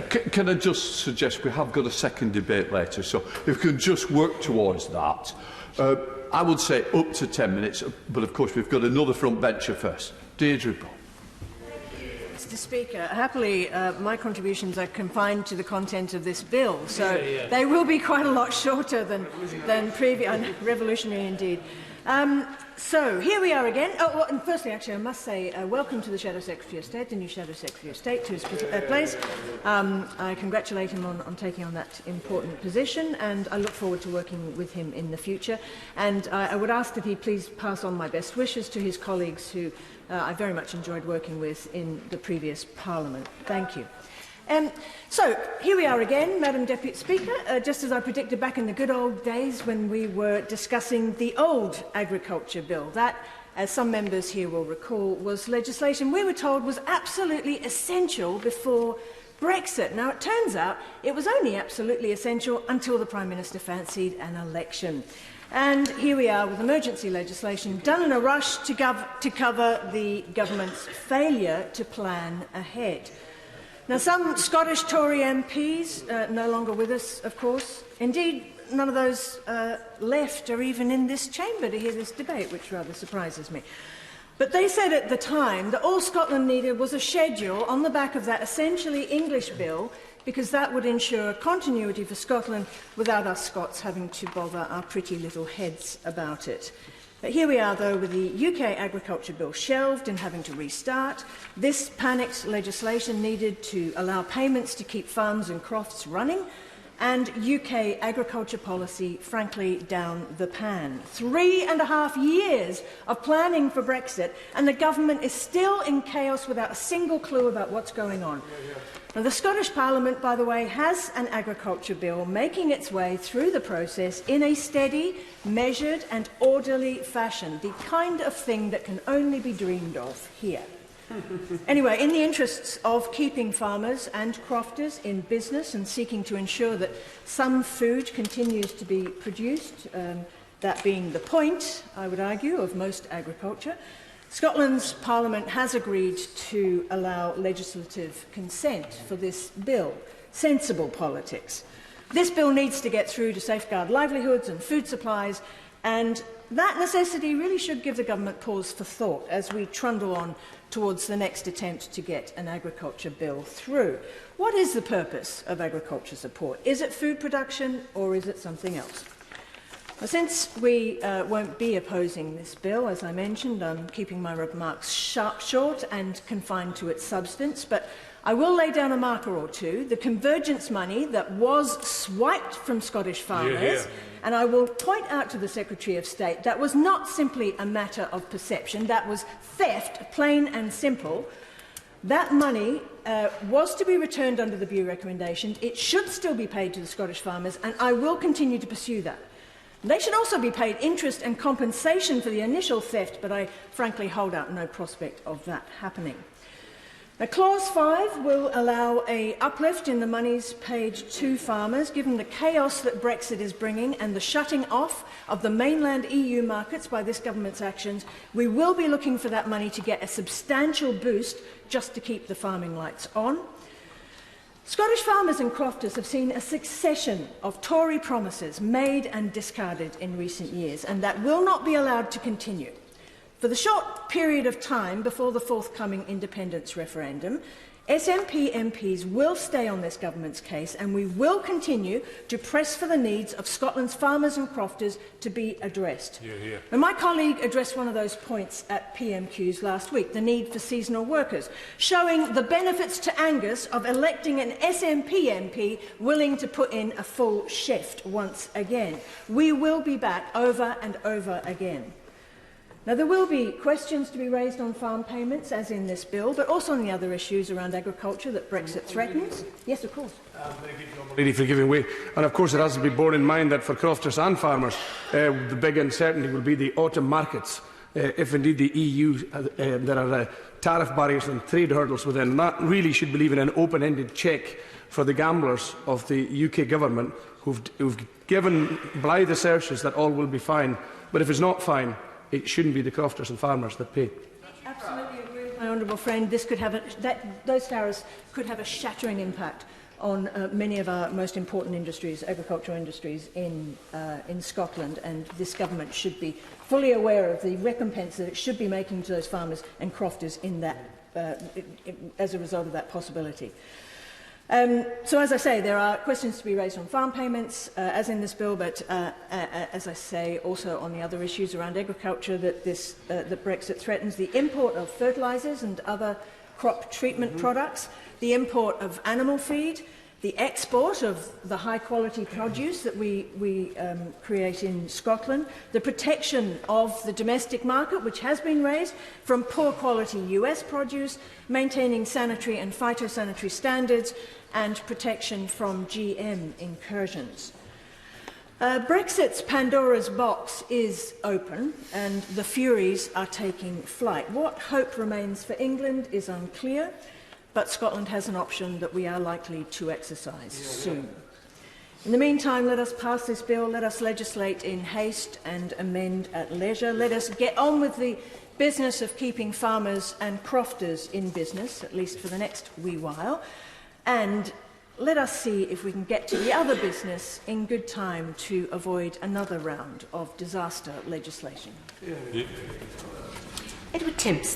Can I just suggest we have got a second debate later, so if we can just work towards that. I would say up to 10 minutes, but of course we've got another front bencher first. Deidre. Mr. Speaker, happily my contributions are confined to the content of this bill, so they will be quite a lot shorter than previous, and revolutionary indeed. So here we are again. Oh, well, and firstly, actually, I must say welcome to the Shadow Secretary of State, the new Shadow Secretary of State, to his place. I congratulate him on taking on that important position, and I look forward to working with him in the future. And I would ask that he please pass on my best wishes to his colleagues who I very much enjoyed working with in the previous Parliament. Thank you. So, here we are again, Madam Deputy Speaker, just as I predicted back in the good old days when we were discussing the old Agriculture Bill. That, as some members here will recall, was legislation we were told was absolutely essential before Brexit. Now, it turns out it was only absolutely essential until the Prime Minister fancied an election. And here we are with emergency legislation done in a rush to cover the government's failure to plan ahead. Now, some Scottish Tory MPs, no longer with us, of course. Indeed, none of those left are even in this chamber to hear this debate, which rather surprises me. But they said at the time that all Scotland needed was a schedule on the back of that essentially English bill, because that would ensure continuity for Scotland without us Scots having to bother our pretty little heads about it. But here we are, though, with the UK Agriculture Bill shelved and having to restart. This panicked legislation needed to allow payments to keep farms and crofts running, and UK agriculture policy, frankly, down the pan. 3.5 years of planning for Brexit, and the government is still in chaos without a single clue about what's going on. Now, the Scottish Parliament, by the way, has an agriculture bill making its way through the process in a steady, measured and orderly fashion, the kind of thing that can only be dreamed of here. Anyway, in the interests of keeping farmers and crofters in business and seeking to ensure that some food continues to be produced, that being the point, I would argue, of most agriculture, Scotland's Parliament has agreed to allow legislative consent for this bill. Sensible politics. This bill needs to get through to safeguard livelihoods and food supplies, and that necessity really should give the government pause for thought as we trundle on towards the next attempt to get an agriculture bill through. What is the purpose of agriculture support? Is it food production or is it something else? Well, since we won't be opposing this bill, as I mentioned, I'm keeping my remarks short and confined to its substance, but I will lay down a marker or two. The convergence money that was swiped from Scottish farmers, and I will point out to the Secretary of State that was not simply a matter of perception, that was theft, plain and simple. That money was to be returned under the Bew recommendation. It should still be paid to the Scottish farmers, and I will continue to pursue that. They should also be paid interest and compensation for the initial theft, but I frankly hold out no prospect of that happening. Now, Clause 5 will allow an uplift in the monies paid to farmers, given the chaos that Brexit is bringing and the shutting off of the mainland EU markets by this government's actions. We will be looking for that money to get a substantial boost just to keep the farming lights on. Scottish farmers and crofters have seen a succession of Tory promises made and discarded in recent years, and that will not be allowed to continue. For the short period of time before the forthcoming independence referendum, SNP MPs will stay on this government's case, and we will continue to press for the needs of Scotland's farmers and crofters to be addressed. And my colleague addressed one of those points at PMQs last week, the need for seasonal workers, showing the benefits to Angus of electing an SNP MP willing to put in a full shift once again. We will be back over and over again. Now, there will be questions to be raised on farm payments, as in this bill, but also on the other issues around agriculture that Brexit threatens. Yes, of course. Lady, for giving way. And of course, it has to be borne in mind that for crofters and farmers, the big uncertainty will be the autumn markets. If indeed the EU, there are tariff barriers and trade hurdles within, and that really should be leaving an open-ended check for the gamblers of the UK government who've given blithe assertions that all will be fine. But if it's not fine, it shouldn't be the crofters and farmers that pay. Absolutely agree with my honourable friend. This could have those tariffs could have a shattering impact on many of our most important industries, agricultural industries in Scotland, and this government should be fully aware of the recompense that it should be making to those farmers and crofters in that, as a result of that possibility. So, as I say, there are questions to be raised on farm payments, as in this bill, but as I say, also on the other issues around agriculture that Brexit threatens: the import of fertilisers and other crop treatment products, the import of animal feed, the export of the high-quality produce that we create in Scotland, the protection of the domestic market, which has been raised, from poor-quality US produce, maintaining sanitary and phytosanitary standards, and protection from GM incursions. Brexit's Pandora's box is open, and the Furies are taking flight. What hope remains for England is unclear, but Scotland has an option that we are likely to exercise soon. In the meantime, let us pass this bill, let us legislate in haste and amend at leisure. Let us get on with the business of keeping farmers and crofters in business, at least for the next wee while, and let us see if we can get to the other business in good time to avoid another round of disaster legislation. Edward Timps.